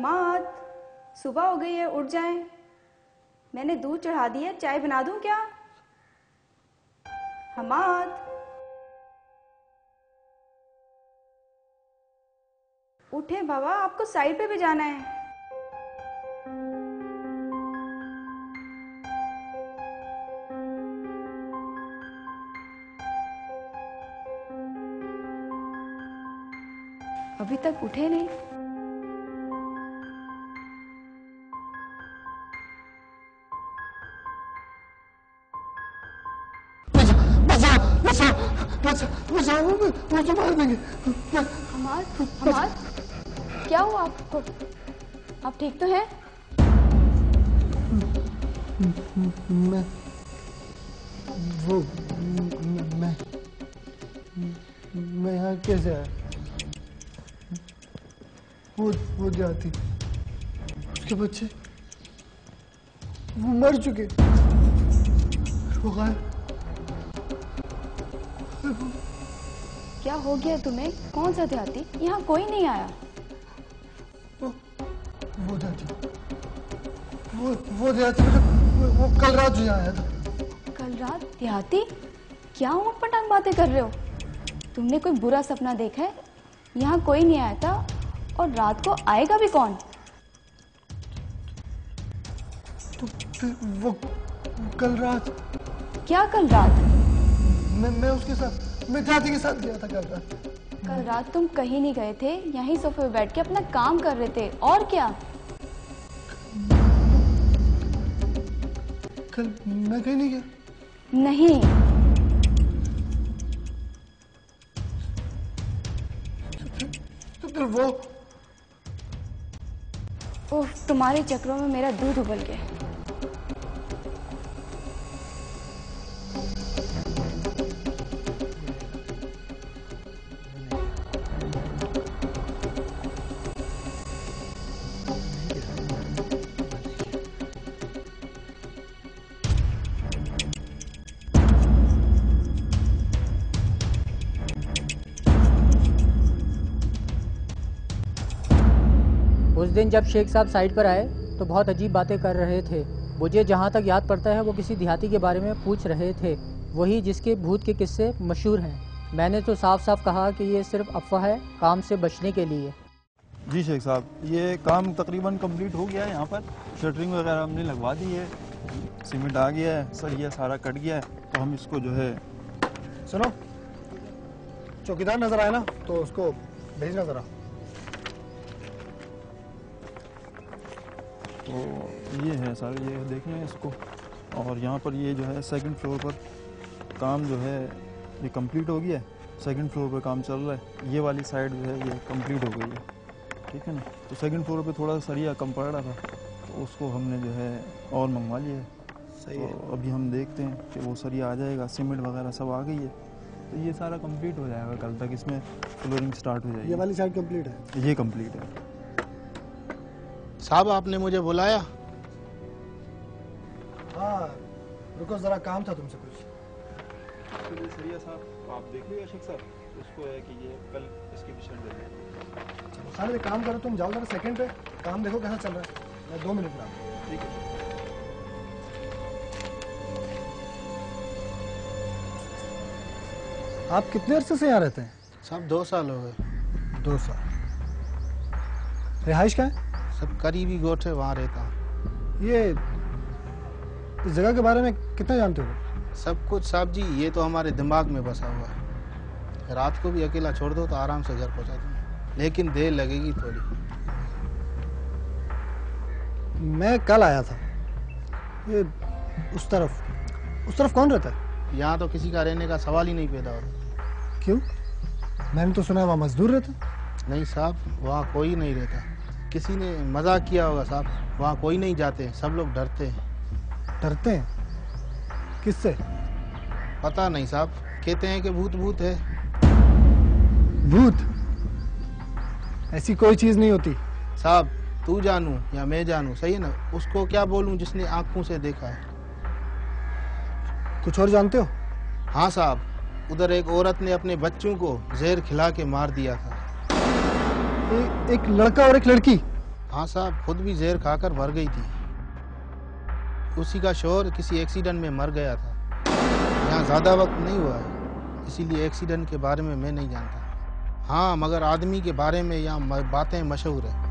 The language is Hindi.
हमाद, सुबह हो गई है, उठ जाएं। मैंने दूध चढ़ा दी है, चाय बना दूं क्या? हमाद, उठे बाबा, आपको साइड पे भी जाना है। अभी तक उठे नहीं। मुझे मार देंगे। हमाद, हमाद, क्या हुआ आपको? आप ठीक तो हैं? मैं यहाँ कैसे आया? वो जाती, उसके बच्चे वो मर चुके, वो गायब। क्या हो गया तुम्हें? कौन सा देहाती? यहाँ कोई नहीं आया। वो देहाती, वो देहाती, वो कल रात जो यहाँ आया था। कल रात? देहाती? क्या ऊट पटांग बातें कर रहे हो? तुमने कोई बुरा सपना देखा है? यहाँ कोई नहीं आया था, और रात को आएगा भी कौन? तो वो कल रात। क्या कल रात? मैं उसके साथ, मैं देहाती के साथ गया था कल रात। कल रात तुम कहीं नहीं गए थे, यहीं सोफे पे बैठ के अपना काम कर रहे थे, और क्या? कल मैं कहीं नहीं गया। नहीं। तो फिर वो? उफ, तुम्हारे चक्रों में मेरा दूध उबल गया। उस दिन जब शेख साहब साइट पर आए तो बहुत अजीब बातें कर रहे थे। मुझे जहाँ तक याद पड़ता है वो किसी देहाती के बारे में पूछ रहे थे, वही जिसके भूत के किस्से मशहूर हैं। मैंने तो साफ साफ कहा कि ये सिर्फ अफवाह है, काम से बचने के लिए। जी शेख साहब, ये काम तकरीबन कंप्लीट हो गया है। यहाँ पर शटरिंग वगैरह हमने लगवा दी है, सीमेंट आ गया है, सरिया सारा कट गया है। तो हम इसको जो है, सुनो, चौकीदार नजर आए ना तो उसको भेजना जरा। तो ये है सर, ये देख लें इसको। और यहाँ पर ये जो है सेकंड फ्लोर पर काम जो है ये कंप्लीट हो गया है। सेकंड फ्लोर पर काम चल रहा है। ये वाली साइड जो है ये कंप्लीट हो गई है, ठीक है ना। तो सेकंड फ्लोर पे थोड़ा सरिया कम पड़ रहा था, तो उसको हमने जो है और मंगवा लिया है। सही तो है। अभी हम देखते हैं कि वो सरिया आ जाएगा, सीमेंट वगैरह सब आ गई है, तो ये सारा कंप्लीट हो जाएगा कल तक। इसमें फ्लोरिंग स्टार्ट हो जाएगी। ये वाली साइड कंप्लीट है? ये कंप्लीट है। साहब आपने मुझे बुलाया? हाँ, रुको जरा, काम था तुमसे कुछ। तो सरिया साहब आप देख लीजिए शेख साहब, उसको है कि ये कल इसकी भी शर्ट दे देंगे। चलो खाली एक काम करो, तुम जाओ जरा सेकंड पे, काम देखो कैसा चल रहा है। मैं 2 मिनट में आता हूँ। ठीक है। आप कितने अरसे से यहाँ रहते हैं? साहब 2 साल हो गए। 2 साल। रिहाइश का है? सब करीबी गोठ है, वहाँ रहता हूँ। ये इस जगह के बारे में कितना जानते हो? सब कुछ साहब जी, ये तो हमारे दिमाग में बसा हुआ है। रात को भी अकेला छोड़ दो तो आराम से घर पहुँचा दूँ, लेकिन देर लगेगी थोड़ी। मैं कल आया था। ये उस तरफ कौन रहता है? यहाँ तो किसी का रहने का सवाल ही नहीं पैदा होता। क्यों? मैंने तो सुना है वहाँ मजदूर रहते। नहीं साहब, वहाँ कोई नहीं रहता। किसी ने मजाक किया होगा साहब, वहाँ कोई नहीं जाते, सब लोग डरते हैं। डरते हैं? किससे? पता नहीं साहब, कहते हैं कि भूत है। भूत? ऐसी कोई चीज नहीं होती साहब। तू जानू या मैं जानू, सही है ना, उसको क्या बोलूं जिसने आंखों से देखा है। कुछ और जानते हो? हाँ साहब, उधर एक औरत ने अपने बच्चों को जहर खिला के मार दिया था। एक लड़का और एक लड़की? हाँ साहब, खुद भी जहर खाकर मर गई थी। उसी का शोहर किसी एक्सीडेंट में मर गया था। यहाँ ज़्यादा वक्त नहीं हुआ है, इसीलिए एक्सीडेंट के बारे में मैं नहीं जानता। हाँ, मगर आदमी के बारे में यहाँ बातें मशहूर है।